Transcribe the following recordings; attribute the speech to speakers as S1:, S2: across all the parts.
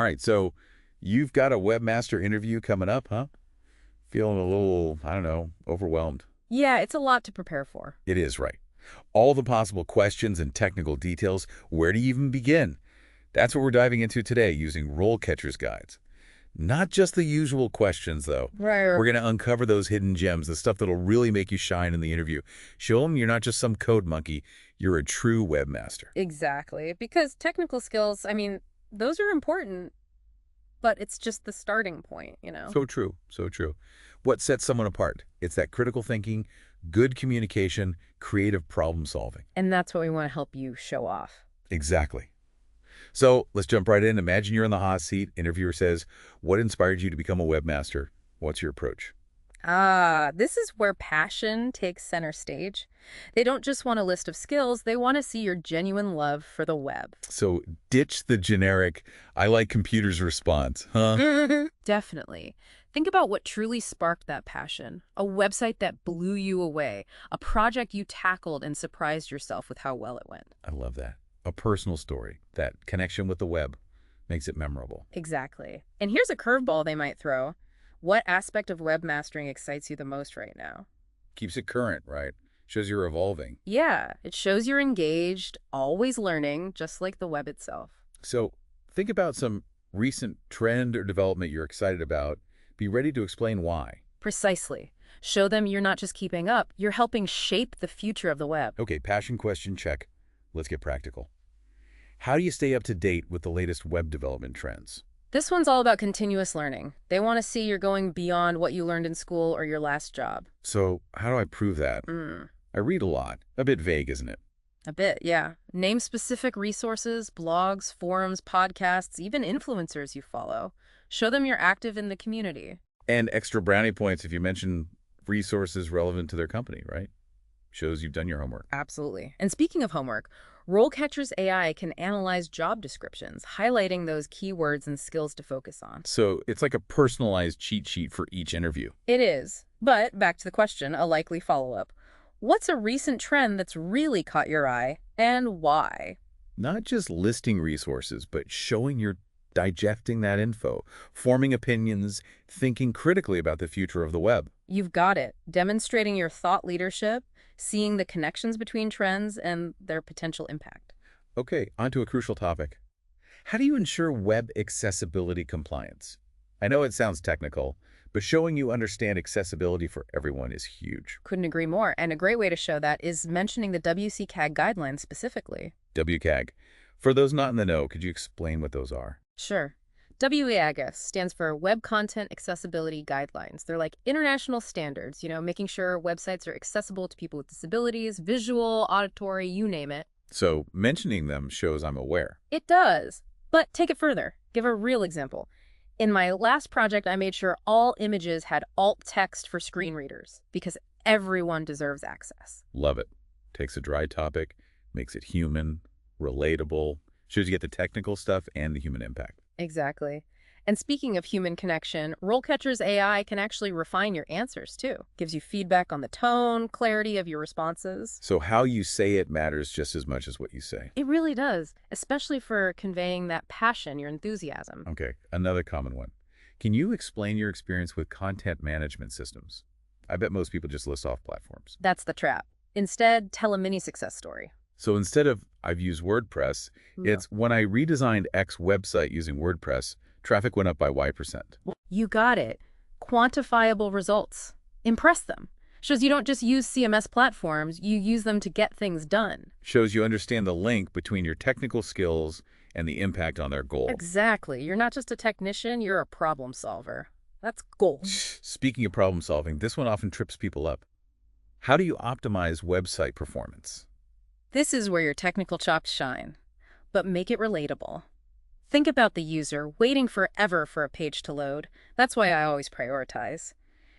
S1: All right, so you've got a Webmaster interview coming up, huh? Feeling a little, I don't know, overwhelmed.
S2: Yeah, it's a lot to prepare for.
S1: It is, right. All the possible questions and technical details, where do you even begin? That's what we're diving into today using RoleCatcher's guides. Not just the usual questions, though.
S2: Right.
S1: We're going to uncover those hidden gems, the stuff that'll really make you shine in the interview. Show them you're not just some code monkey, you're a true webmaster.
S2: Exactly. Because technical skills, I mean, those are important, but it's just the starting point, you know?
S1: So true, so true. What sets someone apart? It's that critical thinking, good communication, creative problem solving.
S2: And that's what we want to help you show off.
S1: Exactly. So let's jump right in. Imagine you're in the hot seat. Interviewer says, what inspired you to become a webmaster? What's your approach?
S2: This is where passion takes center stage. They don't just want a list of skills, they want to see your genuine love for the web.
S1: So ditch the generic, I like computers response, huh?
S2: Definitely. Think about what truly sparked that passion. A website that blew you away. A project you tackled and surprised yourself with how well it went.
S1: I love that. A personal story, that connection with the web makes it memorable.
S2: Exactly. And here's a curveball they might throw. What aspect of web mastering excites you the most right now?
S1: Keeps it current, right? Shows you're evolving.
S2: Yeah, it shows you're engaged, always learning, just like the web itself.
S1: So think about some recent trend or development you're excited about. Be ready to explain why.
S2: Precisely. Show them you're not just keeping up, you're helping shape the future of the web.
S1: Okay, passion question, check. Let's get practical. How do you stay up to date with the latest web development trends?
S2: This one's all about continuous learning. They want to see you're going beyond what you learned in school or your last job.
S1: So how do I prove that? I read a lot. A bit vague, isn't it?
S2: A bit, yeah. Name specific resources, blogs, forums, podcasts, even influencers you follow. Show them you're active in the community.
S1: And extra brownie points if you mention resources relevant to their company, right? Shows you've done your homework.
S2: Absolutely. And speaking of homework, RoleCatcher's AI can analyze job descriptions, highlighting those keywords and skills to focus on.
S1: So it's like a personalized cheat sheet for each interview.
S2: It is. But back to the question, a likely follow-up. What's a recent trend that's really caught your eye, and why?
S1: Not just listing resources, but showing you're digesting that info, forming opinions, thinking critically about the future of the web.
S2: You've got it. Demonstrating your thought leadership, seeing the connections between trends and their potential impact.
S1: Okay, on to a crucial topic. How do you ensure web accessibility compliance? I know it sounds technical, but showing you understand accessibility for everyone is huge.
S2: Couldn't agree more. And a great way to show that is mentioning the WCAG guidelines specifically.
S1: WCAG. For those not in the know, could you explain what those are?
S2: Sure. WCAG stands for Web Content Accessibility Guidelines. They're like international standards, making sure websites are accessible to people with disabilities, visual, auditory, you name it.
S1: So mentioning them shows I'm aware.
S2: It does. But take it further. Give a real example. In my last project, I made sure all images had alt text for screen readers because everyone deserves access.
S1: Love it. Takes a dry topic, makes it human, relatable, shows you get the technical stuff and the human impact.
S2: Exactly. And speaking of human connection, RoleCatcher's AI can actually refine your answers too. Gives you feedback on the tone, clarity of your responses.
S1: So how you say it matters just as much as what you say.
S2: It really does, especially for conveying that passion, your enthusiasm.
S1: Okay, another common one. Can you explain your experience with content management systems? I bet most people just list off platforms.
S2: That's the trap. Instead, tell a mini success story.
S1: So instead of I've used WordPress, it's when I redesigned X website using WordPress, traffic went up by Y%.
S2: You got it. Quantifiable results. Impress them. Shows you don't just use CMS platforms, you use them to get things done.
S1: Shows you understand the link between your technical skills and the impact on their goal.
S2: Exactly. You're not just a technician, you're a problem solver. That's gold.
S1: Speaking of problem solving, this one often trips people up. How do you optimize website performance?
S2: This is where your technical chops shine, but make it relatable. Think about the user waiting forever for a page to load. That's why I always prioritize.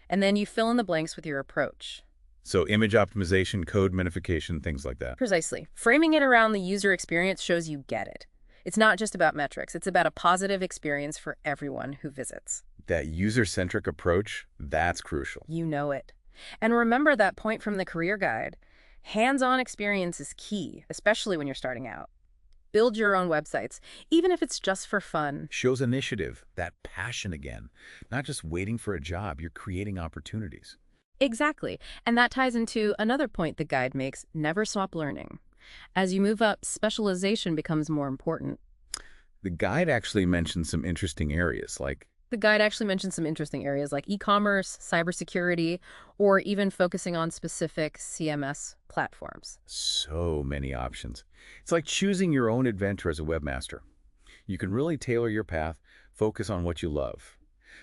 S2: And then you fill in the blanks with your approach.
S1: So image optimization, code minification, things like that.
S2: Precisely. Framing it around the user experience shows you get it. It's not just about metrics. It's about a positive experience for everyone who visits.
S1: That user-centric approach, that's crucial.
S2: You know it. And remember that point from the career guide. Hands-on experience is key, especially when you're starting out. Build your own websites, even if it's just for fun.
S1: Shows initiative, that passion again. Not just waiting for a job, you're creating opportunities.
S2: Exactly. And that ties into another point the guide makes: never stop learning. As you move up, specialization becomes more important.
S1: The guide actually mentions some interesting areas like
S2: The guide actually mentions some interesting areas like e-commerce, cybersecurity, or even focusing on specific CMS platforms.
S1: so many options. It's like choosing your own adventure as a webmaster. You can really tailor your path, focus on what you love.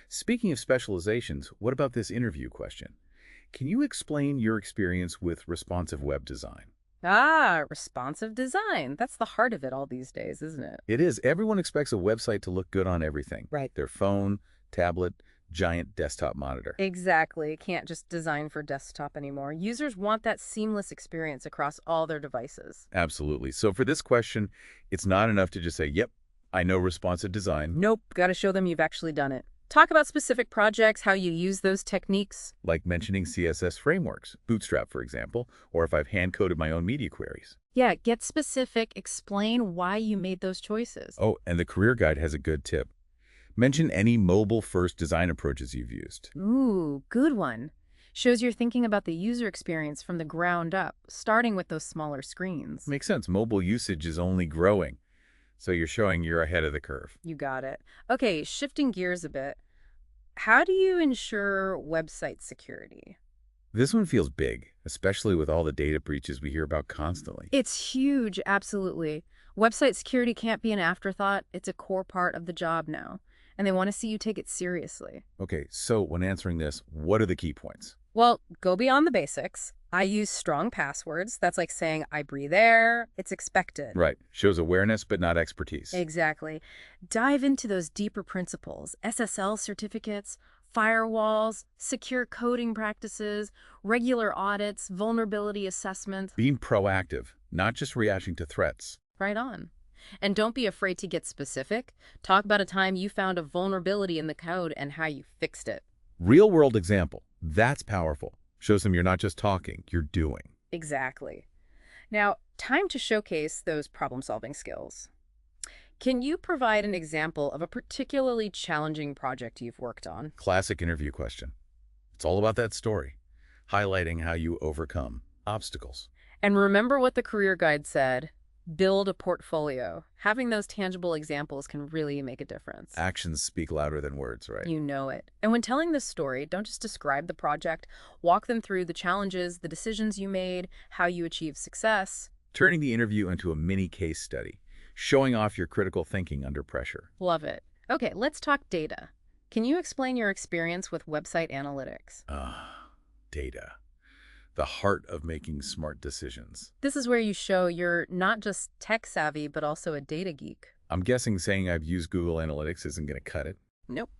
S1: Speaking of specializations, what about this interview question? Can you explain your experience with responsive web design?
S2: Ah, responsive design. That's the heart of it all these days, isn't it?
S1: It is. Everyone expects a website to look good on everything.
S2: Right.
S1: Their phone, tablet, giant desktop monitor.
S2: Exactly. Can't just design for desktop anymore. Users want that seamless experience across all their devices.
S1: Absolutely. So for this question, it's not enough to just say, yep, I know responsive design,
S2: Nope, gotta show them you've actually done it. Talk about specific projects, how you use those techniques.
S1: like mentioning CSS frameworks, Bootstrap, for example, or if I've hand-coded my own media queries.
S2: Yeah, get specific, explain why you made those choices.
S1: Oh, and the career guide has a good tip. Mention any mobile-first design approaches you've used.
S2: Ooh, good one. Shows you're thinking about the user experience from the ground up, starting with those smaller screens.
S1: Makes sense. Mobile usage is only growing, so you're showing you're ahead of the curve.
S2: You got it. Okay, shifting gears a bit. How do you ensure website security?
S1: This one feels big, especially with all the data breaches we hear about constantly.
S2: It's huge, absolutely. Website security can't be an afterthought. It's a core part of the job now, and they want to see you take it seriously.
S1: Okay, so when answering this, what are the key points?
S2: Well, go beyond the basics. I use strong passwords. That's like saying I breathe air. It's expected.
S1: Right, shows awareness but not expertise.
S2: Exactly. Dive into those deeper principles: SSL certificates, firewalls, secure coding practices, regular audits, vulnerability assessment.
S1: Being proactive, not just reacting to threats.
S2: Right on. And don't be afraid to get specific. Talk about a time you found a vulnerability in the code and how you fixed it.
S1: Real-world example, that's powerful. Shows them you're not just talking, you're doing.
S2: Exactly. Now, time to showcase those problem-solving skills. Can you provide an example of a particularly challenging project you've worked on?
S1: Classic interview question. It's all about that story, highlighting how you overcome obstacles.
S2: And remember what the career guide said: build a portfolio. Having those tangible examples can really make a difference.
S1: Actions speak louder than words, right?
S2: You know it. And when telling this story, don't just describe the project. Walk them through the challenges, the decisions you made, how you achieved success.
S1: Turning the interview into a mini case study, showing off your critical thinking under pressure.
S2: Love it. Okay, let's talk data. Can you explain your experience with website analytics?
S1: Data. The heart of making smart decisions.
S2: This is where you show you're not just tech savvy, but also a data geek.
S1: I'm guessing saying I've used Google Analytics isn't going to cut it.
S2: Nope.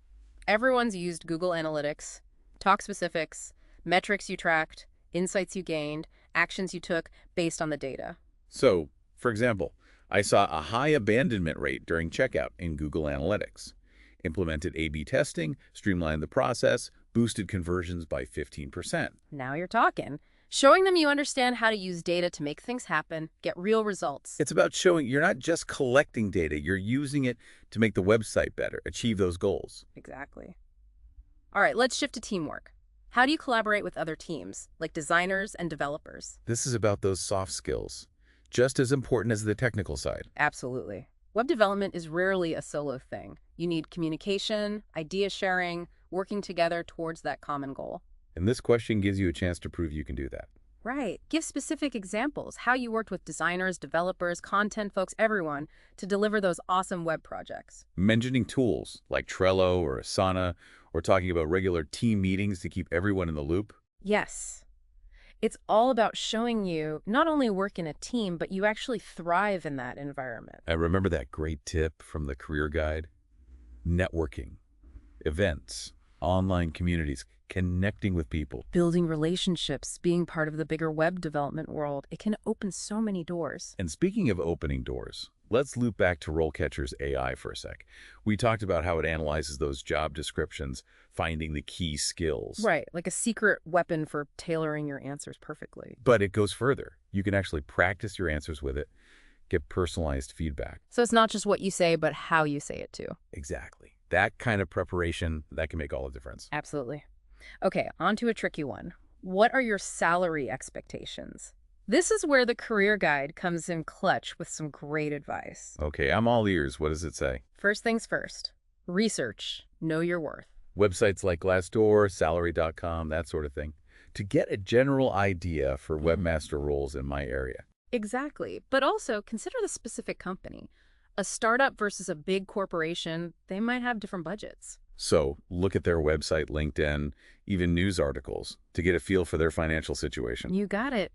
S2: Everyone's used Google Analytics. Talk specifics, metrics you tracked, insights you gained, actions you took based on the data.
S1: So, for example, I saw a high abandonment rate during checkout in Google Analytics. Implemented A/B testing, streamlined the process, boosted conversions by 15%.
S2: Now you're talking. Showing them you understand how to use data to make things happen, get real results.
S1: It's about showing you're not just collecting data, you're using it to make the website better, achieve those goals.
S2: Exactly. All right, let's shift to teamwork. How do you collaborate with other teams, like designers and developers?
S1: This is about those soft skills, just as important as the technical side.
S2: Absolutely. Web development is rarely a solo thing. You need communication, idea sharing, working together towards that common goal.
S1: And this question gives you a chance to prove you can do that.
S2: Right. Give specific examples, how you worked with designers, developers, content folks, everyone, to deliver those awesome web projects.
S1: Mentioning tools like Trello or Asana, or talking about regular team meetings to keep everyone in the loop.
S2: Yes. It's all about showing you not only work in a team, but you actually thrive in that environment.
S1: I remember that great tip from the career guide. Networking, events, online communities, connecting with people.
S2: Building relationships, being part of the bigger web development world, it can open so many doors.
S1: And speaking of opening doors, let's loop back to RoleCatcher's AI for a sec. We talked about how it analyzes those job descriptions, finding the key skills.
S2: Right, like a secret weapon for tailoring your answers perfectly.
S1: But it goes further. You can actually practice your answers with it, get personalized feedback.
S2: So it's not just what you say, but how you say it too.
S1: Exactly. That kind of preparation, that can make all the difference.
S2: Absolutely. Okay, on to a tricky one. What are your salary expectations? This is where the career guide comes in clutch with some great advice.
S1: Okay, I'm all ears. What does it say?
S2: First things first. Research. Know your worth.
S1: Websites like Glassdoor, salary.com, that sort of thing, to get a general idea for webmaster roles in my area.
S2: Exactly. But also consider the specific company. A startup versus a big corporation, they might have different budgets.
S1: So look at their website, LinkedIn, even news articles to get a feel for their financial situation.
S2: You got it.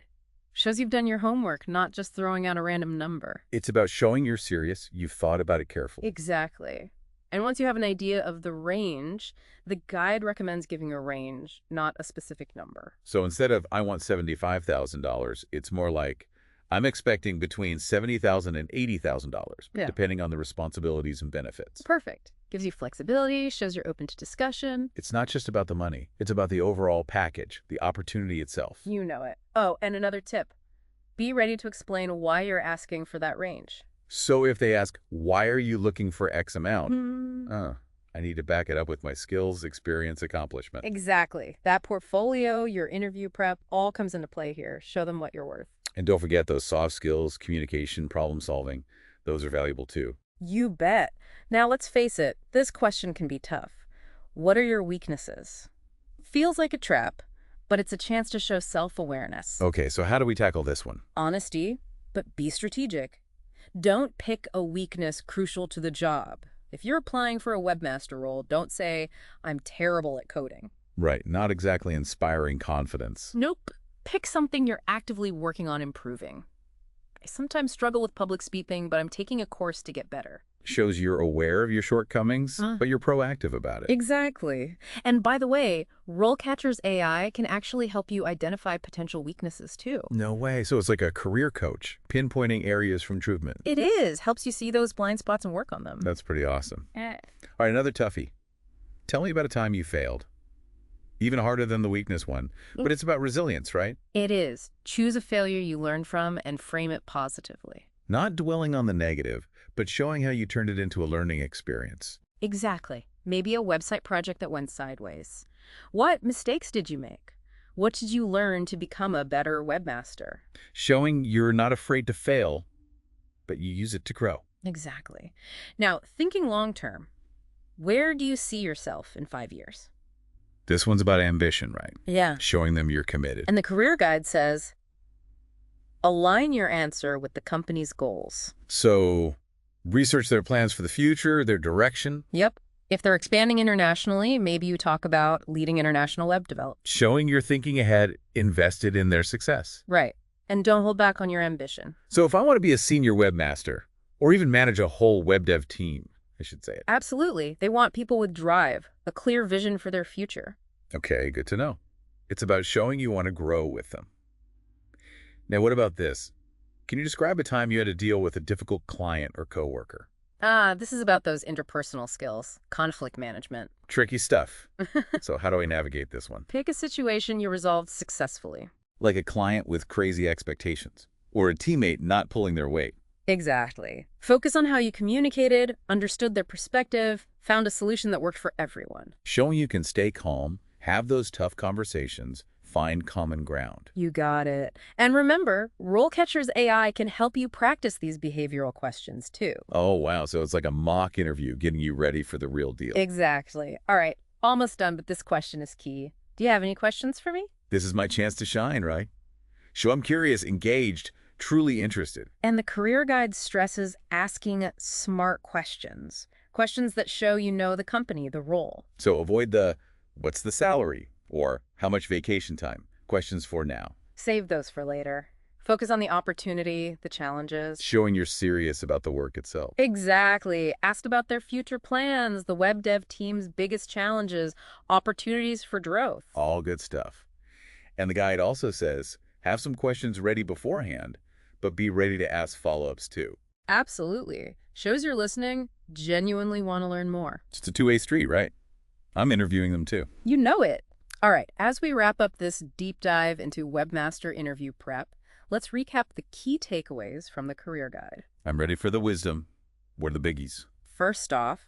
S2: Shows you've done your homework, not just throwing out a random number.
S1: It's about showing you're serious, you've thought about it carefully.
S2: Exactly. And once you have an idea of the range, the guide recommends giving a range, not a specific number.
S1: So instead of, I want $75,000, it's more like, I'm expecting between $70,000 and $80,000,
S2: Yeah.
S1: depending on the responsibilities and benefits.
S2: Perfect. Gives you flexibility, shows you're open to discussion.
S1: It's not just about the money. It's about the overall package, the opportunity itself.
S2: You know it. Oh, and another tip. Be ready to explain why you're asking for that range.
S1: So if they ask, why are you looking for X amount?
S2: Hmm.
S1: I need to back it up with my skills, experience, accomplishment.
S2: Exactly. That portfolio, your interview prep, all comes into play here. Show them what you're worth.
S1: And don't forget those soft skills, communication, problem solving. Those are valuable too.
S2: You bet. Now let's face it, this question can be tough. What are your weaknesses? Feels like a trap, but it's a chance to show self-awareness.
S1: Okay, so how do we tackle this one?
S2: Honesty, but be strategic. Don't pick a weakness crucial to the job. If you're applying for a webmaster role, don't say, I'm terrible at coding.
S1: Right, not exactly inspiring confidence.
S2: Nope. Pick something you're actively working on improving. I sometimes struggle with public speaking, but I'm taking a course to get better.
S1: Shows you're aware of your shortcomings, but you're proactive about it.
S2: Exactly. And by the way, RoleCatcher's AI can actually help you identify potential weaknesses too.
S1: No way. So it's like a career coach, pinpointing areas for improvement.
S2: It is. Helps you see those blind spots and work on them.
S1: That's pretty awesome.
S2: Eh.
S1: All right, another toughie. Tell me about a time you failed. Even harder than the weakness one, but it's about resilience, right?
S2: It is. Choose a failure you learn from and frame it positively.
S1: Not dwelling on the negative, but showing how you turned it into a learning experience.
S2: Exactly. Maybe a website project that went sideways. What mistakes did you make? What did you learn to become a better webmaster?
S1: Showing you're not afraid to fail, but you use it to grow.
S2: Exactly. Now, thinking long term, where do you see yourself in 5 years?
S1: This one's about ambition, right?
S2: Yeah.
S1: Showing them you're committed.
S2: And the career guide says, align your answer with the company's goals.
S1: So, research their plans for the future, their direction.
S2: Yep. If they're expanding internationally, maybe you talk about leading international web development.
S1: Showing you're thinking ahead, invested in their success.
S2: Right. And don't hold back on your ambition.
S1: So if I want to be a senior webmaster, or even manage a whole web dev team, I should say it.
S2: Absolutely. They want people with drive, a clear vision for their future.
S1: Okay, good to know. It's about showing you want to grow with them. Now, what about this? Can you describe a time you had to deal with a difficult client or coworker?
S2: This is about those interpersonal skills, conflict management.
S1: Tricky stuff. So how do I navigate this one?
S2: Pick a situation you resolved successfully.
S1: Like a client with crazy expectations, or a teammate not pulling their weight.
S2: Exactly. Focus on how you communicated, understood their perspective, found a solution that worked for everyone.
S1: Showing you can stay calm, have those tough conversations, find common ground.
S2: You got it. And remember, RoleCatcher's AI can help you practice these behavioral questions too.
S1: Oh, wow. So it's like a mock interview getting you ready for the real deal.
S2: Exactly. All right, almost done, but this question is key. Do you have any questions for me?
S1: This is my chance to shine, right? Show I'm curious, engaged, truly interested.
S2: And the career guide stresses asking smart questions. Questions that show you know the company, the role.
S1: So avoid the, what's the salary? Or how much vacation time? Questions for now.
S2: Save those for later. Focus on the opportunity, the challenges.
S1: Showing you're serious about the work itself.
S2: Exactly. Ask about their future plans, the web dev team's biggest challenges, opportunities for growth.
S1: All good stuff. And the guide also says, have some questions ready beforehand, but be ready to ask follow-ups too.
S2: Absolutely. Shows you're listening, genuinely want to learn more.
S1: It's a two-way street, right? I'm interviewing them too.
S2: You know it. All right, as we wrap up this deep dive into Webmaster interview prep, let's recap the key takeaways from the career guide.
S1: I'm ready for the wisdom. What are the biggies?
S2: First off,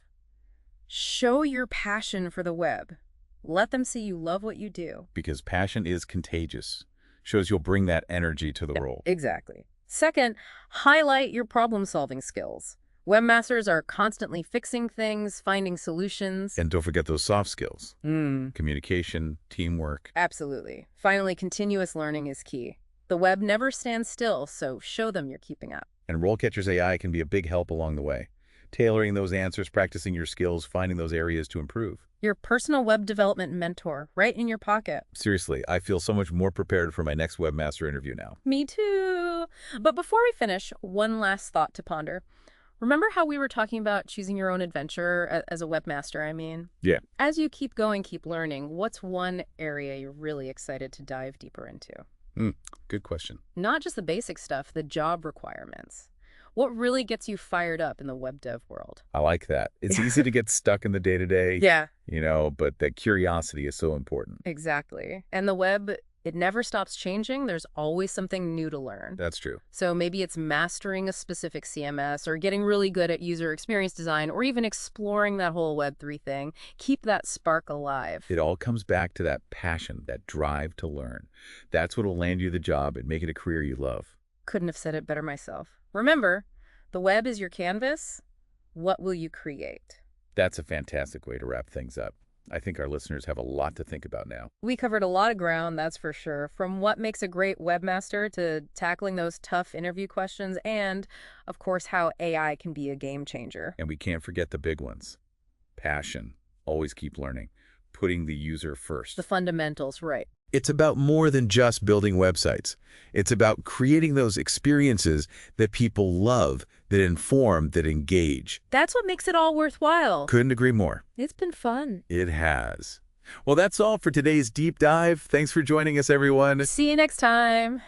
S2: show your passion for the web. Let them see you love what you do.
S1: Because passion is contagious. Shows you'll bring that energy to the role.
S2: Exactly. Second, highlight your problem-solving skills. Webmasters are constantly fixing things, finding solutions.
S1: And don't forget those soft skills. Communication, teamwork.
S2: Absolutely. Finally, continuous learning is key. The web never stands still, so show them you're keeping up.
S1: And RoleCatcher's AI can be a big help along the way. Tailoring those answers, practicing your skills, finding those areas to improve.
S2: Your personal web development mentor, right in your pocket.
S1: Seriously, I feel so much more prepared for my next Webmaster interview now.
S2: Me too. But before we finish, one last thought to ponder. Remember how we were talking about choosing your own adventure as a webmaster, I mean?
S1: Yeah.
S2: As you keep going, keep learning, what's one area you're really excited to dive deeper into?
S1: Good question.
S2: Not just the basic stuff, the job requirements. What really gets you fired up in the web dev world?
S1: I like that. It's easy to get stuck in the day-to-day,
S2: Yeah,
S1: but that curiosity is so important.
S2: exactly. And the web, it never stops changing. There's always something new to learn.
S1: That's true.
S2: So maybe it's mastering a specific CMS or getting really good at user experience design or even exploring that whole Web3 thing. Keep that spark alive.
S1: It all comes back to that passion, that drive to learn. That's what will land you the job and make it a career you love.
S2: Couldn't have said it better myself. Remember, the web is your canvas. What will you create?
S1: That's a fantastic way to wrap things up. I think our listeners have a lot to think about now.
S2: We covered a lot of ground, that's for sure, from what makes a great webmaster to tackling those tough interview questions and, of course, how AI can be a game changer.
S1: And we can't forget the big ones. Passion. Always keep learning. Putting the user first.
S2: The fundamentals, right.
S1: It's about more than just building websites. It's about creating those experiences that people love, that inform, that engage.
S2: That's what makes it all worthwhile.
S1: Couldn't agree more.
S2: It's been fun.
S1: It has. Well, that's all for today's deep dive. Thanks for joining us, everyone.
S2: See you next time.